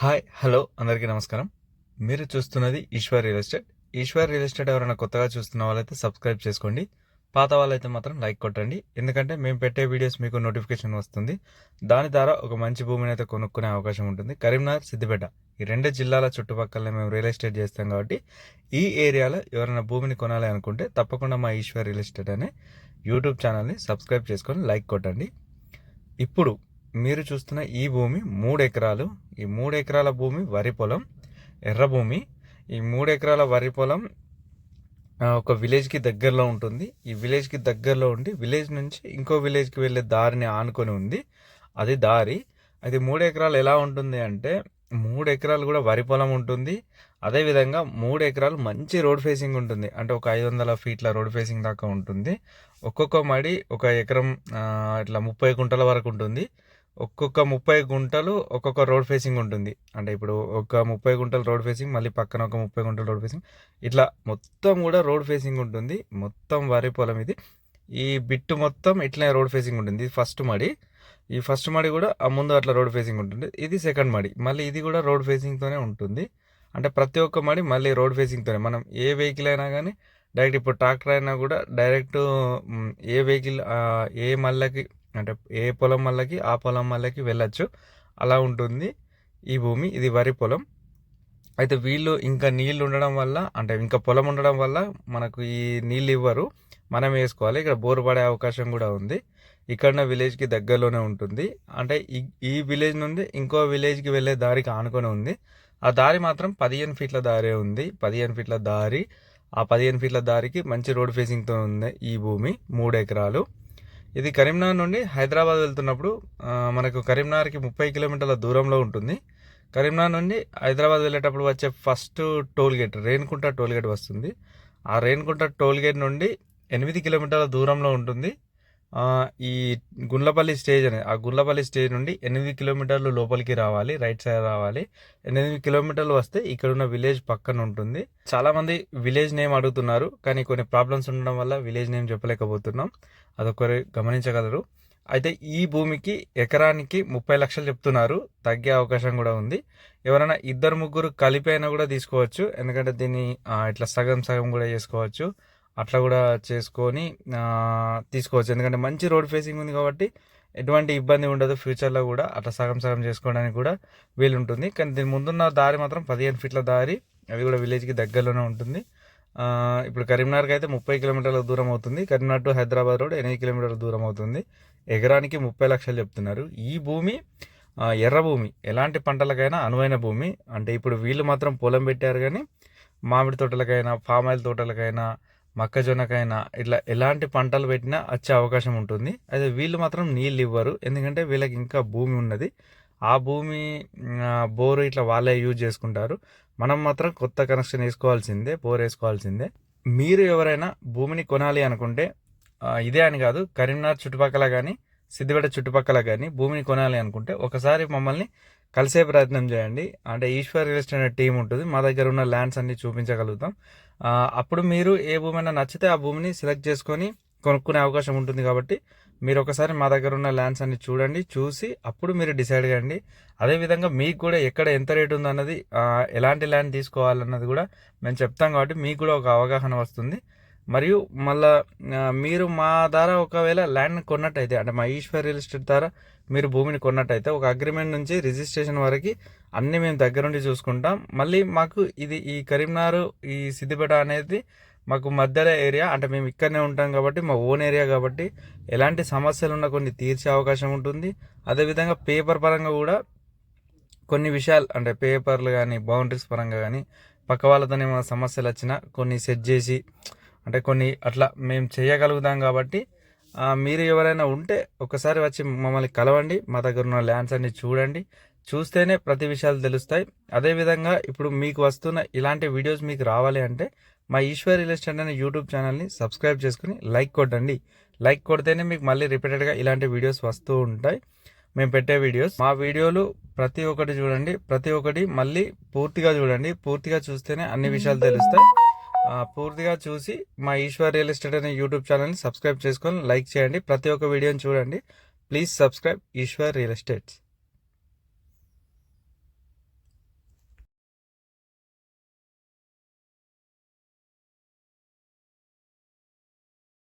Hi hello అందరికీ నమస్కారం. మీరు చూస్తున్నది Eshwar real estate. Eshwar real estate ఎవరైనా కొత్తగా చూస్తున్న వాళ్ళైతే సబ్స్క్రైబ్ చేసుకోండి. పాత వాళ్ళైతే మాత్రం లైక్ కొట్టండి. ఎందుకంటే మేము పెట్టే వీడియోస్ మీకు నోటిఫికేషన్ వస్తుంది. దాని ద్వారా ఒక మంచి భూమిని అయితే కొనుక్కునే అవకాశం ఉంటుంది. కరీంనగర్, సిద్దిపేట ఈ రెండు జిల్లాల చుట్టుపక్కల మేము రియల్ ఎస్టేట్ చేస్తాం కాబట్టి ఈ ఏరియాలో ఎవరైనా భూమిని కొనాలి అనుకుంటే తప్పకుండా మా ఈశ్వర్ రియల్ ఎస్టేట్ అనే యూట్యూబ్ ఛానల్ని సబ్స్క్రైబ్ చేసుకొని లైక్ కొట్టండి. ఇప్పుడు మీరు చూస్తున్న ఈ భూమి 3 ఎకరాలు. ఈ 3 ఎకరాల భూమి వరి పొలం, ఎర్ర భూమి. ఈ 3 ఎకరాల వరి పొలం ఒక విలేజ్కి దగ్గరలో ఉంటుంది. ఈ విలేజ్కి దగ్గరలో ఉండి విలేజ్ నుంచి ఇంకో విలేజ్కి వెళ్ళే దారిని ఆనుకొని ఉంది. అది దారి. అది 3 ఎకరాలు ఎలా ఉంటుంది అంటే 3 ఎకరాలు కూడా వరి పొలం ఉంటుంది. అదేవిధంగా 3 ఎకరాలు మంచి రోడ్ ఫేసింగ్ ఉంటుంది. అంటే ఒక 500 ఫీట్ల రోడ్ ఫేసింగ్ దాకా ఉంటుంది. ఒక్కొక్క మడి ఒక ఎకరం ఇట్లా 30 గుంటల వరకు ఉంటుంది. ఒక్కొక్క 30 గుంటలు ఒక్కొక్క రోడ్ ఫేసింగ్ ఉంటుంది. అంటే ఇప్పుడు ఒక 30 గుంటలు రోడ్ ఫేసింగ్, మళ్ళీ పక్కన ఒక 30 గుంటలు రోడ్ ఫేసింగ్, ఇట్లా మొత్తం కూడా రోడ్ ఫేసింగ్ ఉంటుంది. మొత్తం వరి పొలం ఇది. ఈ బిట్టు మొత్తం ఇట్లా రోడ్ ఫేసింగ్ ఉంటుంది. ఇది ఫస్ట్ మడి. ఈ ఫస్ట్ మడి కూడా ఆ ముందు అట్లా రోడ్ ఫేసింగ్ ఉంటుంది. ఇది సెకండ్ మడి, మళ్ళీ ఇది కూడా రోడ్ ఫేసింగ్తోనే ఉంటుంది. అంటే ప్రతి ఒక్క మడి మళ్ళీ రోడ్ ఫేసింగ్తోనే. మనం ఏ వెహికల్ అయినా కానీ డైరెక్ట్, ఇప్పుడు ట్రాక్టర్ అయినా కూడా డైరెక్ట్ ఏ వెహికల్ ఏ మళ్ళకి, అంటే ఏ పొలం మళ్ళకి ఆ పొలం మళ్ళకి వెళ్ళచ్చు. అలా ఉంటుంది ఈ భూమి. ఇది వరి పొలం. అయితే వీళ్ళు ఇంకా నీళ్ళు ఉండడం వల్ల, అంటే ఇంకా పొలం ఉండడం వల్ల మనకు ఈ నీళ్ళు ఇవ్వరు, మనం వేసుకోవాలి. ఇక్కడ బోర్ పడే అవకాశం కూడా ఉంది. ఇక్కడ విలేజ్కి దగ్గరలోనే ఉంటుంది. అంటే ఈ విలేజ్ నుండి ఇంకో విలేజ్కి వెళ్ళే దారికి ఆనుకొని ఉంది. ఆ దారి మాత్రం 15 ఫీట్ల దారే ఉంది. 15 ఫీట్ల దారి. ఆ 15 ఫీట్ల దారికి మంచి రోడ్ ఫేసింగ్తో ఉంది ఈ భూమి. 3 ఎకరాలు. ఇది కరీంనగర్ నుండి హైదరాబాద్ వెళ్తున్నప్పుడు మనకు కరీంనగర్కి 30 కిలోమీటర్ల దూరంలో ఉంటుంది. కరీంనగర్ నుండి హైదరాబాద్ వెళ్ళేటప్పుడు వచ్చే first toll gate Renigunta toll gate వస్తుంది. ఆ రేణిగుంట టోల్ గేట్ నుండి 8 కిలోమీటర్ల దూరంలో ఉంటుంది ఈ గుండ్లపల్లి స్టేజ్ అనేది. ఆ గుండ్లపల్లి స్టేజ్ నుండి 8 కిలోమీటర్లు లోపలికి రావాలి, రైట్ సైడ్ రావాలి. 8 కిలోమీటర్లు వస్తే ఇక్కడ ఉన్న విలేజ్ పక్కన ఉంటుంది. చాలామంది విలేజ్ నేమ్ అడుగుతున్నారు, కానీ కొన్ని ప్రాబ్లమ్స్ ఉండడం వల్ల విలేజ్ నేమ్ చెప్పలేకపోతున్నాం. అదొకరు గమనించగలరు. అయితే ఈ భూమికి ఎకరానికి 30 లక్షలు చెప్తున్నారు. తగ్గే అవకాశం కూడా ఉంది. ఎవరైనా 2-3 కలిపి అయినా కూడా తీసుకోవచ్చు. ఎందుకంటే దీన్ని ఇట్లా సగం సగం కూడా చేసుకోవచ్చు. అట్లా కూడా చేసుకొని తీసుకోవచ్చు. ఎందుకంటే మంచి రోడ్ ఫేసింగ్ ఉంది కాబట్టి ఎటువంటి ఇబ్బంది ఉండదు. ఫ్యూచర్లో కూడా అట్లా సగం సగం చేసుకోవడానికి కూడా వీలుంటుంది. కానీ దీని ముందున్న దారి మాత్రం 15 ఫీట్ల దారి. అది కూడా విలేజ్కి దగ్గరలోనే ఉంటుంది. ఇప్పుడు కరీంనగర్కి అయితే 30 కిలోమీటర్ల దూరం అవుతుంది. కరీంనగర్ టు హైదరాబాద్ రోడ్ 8 కిలోమీటర్ల దూరం అవుతుంది. ఎకరానికి 30 లక్షలు చెప్తున్నారు. ఈ భూమి ఎర్ర భూమి, ఎలాంటి పంటలకైనా అనువైన భూమి. అంటే ఇప్పుడు వీళ్ళు మాత్రం పొలం పెట్టారు, కానీ మామిడి తోటలకైనా, పామ్ ఆయిల్ తోటలకైనా, మొక్కజొన్నకైనా ఇట్లా ఎలాంటి పంటలు పెట్టినా వచ్చే అవకాశం ఉంటుంది. అయితే వీళ్ళు మాత్రం నీళ్ళు ఇవ్వరు, ఎందుకంటే వీళ్ళకి ఇంకా భూమి ఉన్నది. ఆ భూమి బోరు ఇట్లా వాళ్ళే యూజ్ చేసుకుంటారు. మనం మాత్రం కొత్త కనెక్షన్ వేసుకోవాల్సిందే, బోర్ వేసుకోవాల్సిందే. మీరు ఎవరైనా భూమిని కొనాలి అనుకుంటే ఇదే అని కాదు, కరీంనగర్ చుట్టుపక్కల కానీ సిద్దిపేట చుట్టుపక్కల కానీ భూమిని కొనాలి అనుకుంటే ఒకసారి మమ్మల్ని కలిసే ప్రయత్నం చేయండి. అంటే ఈశ్వర్ రియల్ ఎస్టేట్ అనే టీం ఉంటుంది. మా దగ్గర ఉన్న ల్యాండ్స్ అన్ని చూపించగలుగుతాం. అప్పుడు మీరు ఏ భూమి అయినా నచ్చితే ఆ భూమిని సెలెక్ట్ చేసుకొని కొనుక్కునే అవకాశం ఉంటుంది. కాబట్టి మీరు ఒకసారి మా దగ్గర ఉన్న ల్యాండ్స్ అన్ని చూడండి, చూసి అప్పుడు మీరు డిసైడ్ కండి. అదేవిధంగా మీకు కూడా ఎక్కడ ఎంత రేటు ఉందన్నది, ఎలాంటి ల్యాండ్ తీసుకోవాలన్నది కూడా మేము చెప్తాం. కాబట్టి మీకు కూడా ఒక అవగాహన వస్తుంది. మరియు మళ్ళా మీరు మా ద్వారా ఒకవేళ ల్యాండ్ కొన్నట్టయితే, అంటే మా ఈశ్వర్ రియల్ ఎస్టేట్ ద్వారా మీరు భూమిని కొన్నట్టయితే ఒక అగ్రిమెంట్ నుంచి రిజిస్ట్రేషన్ వరకు అన్నీ మేము దగ్గరుండి చూసుకుంటాం. మళ్ళీ మాకు ఇది ఈ కరీంనగర్, ఈ సిద్దిపేట అనేది మాకు మధ్యలో ఏరియా. అంటే మేము ఇక్కడనే ఉంటాం కాబట్టి మా ఓన్ ఏరియా కాబట్టి ఎలాంటి సమస్యలు ఉన్నా కొన్ని తీర్చే అవకాశం ఉంటుంది. అదేవిధంగా పేపర్ పరంగా కూడా కొన్ని విషయాలు, అంటే పేపర్లు కానీ బౌండరీస్ పరంగా కానీ పక్క వాళ్ళతో ఏమైనా సమస్యలు వచ్చినా కొన్ని సెట్ చేసి, అంటే కొన్ని అట్లా మేము చేయగలుగుతాం. కాబట్టి మీరు ఎవరైనా ఉంటే ఒకసారి వచ్చి మమ్మల్ని కలవండి. మా దగ్గర ఉన్న ల్యాండ్స్ అన్ని చూడండి. చూస్తేనే ప్రతి విషయాలు తెలుస్తాయి. అదేవిధంగా ఇప్పుడు మీకు వస్తున్న ఇలాంటి వీడియోస్ మీకు రావాలి అంటే మా ఈశ్వర్ రియల్ ఎస్టేట్ అనే యూట్యూబ్ ఛానల్ని సబ్స్క్రైబ్ చేసుకుని లైక్ కొట్టండి. లైక్ కొడితేనే మీకు మళ్ళీ రిపీటెడ్గా ఇలాంటి వీడియోస్ వస్తూ ఉంటాయి. మేము పెట్టే వీడియోస్, మా వీడియోలు ప్రతి ఒక్కటి చూడండి. ప్రతి ఒక్కటి మళ్ళీ పూర్తిగా చూడండి. పూర్తిగా చూస్తేనే అన్ని విషయాలు తెలుస్తాయి. పూర్తిగా చూసి మా ఈశ్వర్ రియల్ ఎస్టేట్ అనే యూట్యూబ్ ఛానల్ని సబ్స్క్రైబ్ చేసుకొని లైక్ చేయండి. ప్రతి ఒక్క వీడియోని చూడండి. Please subscribe Eshwar real estates.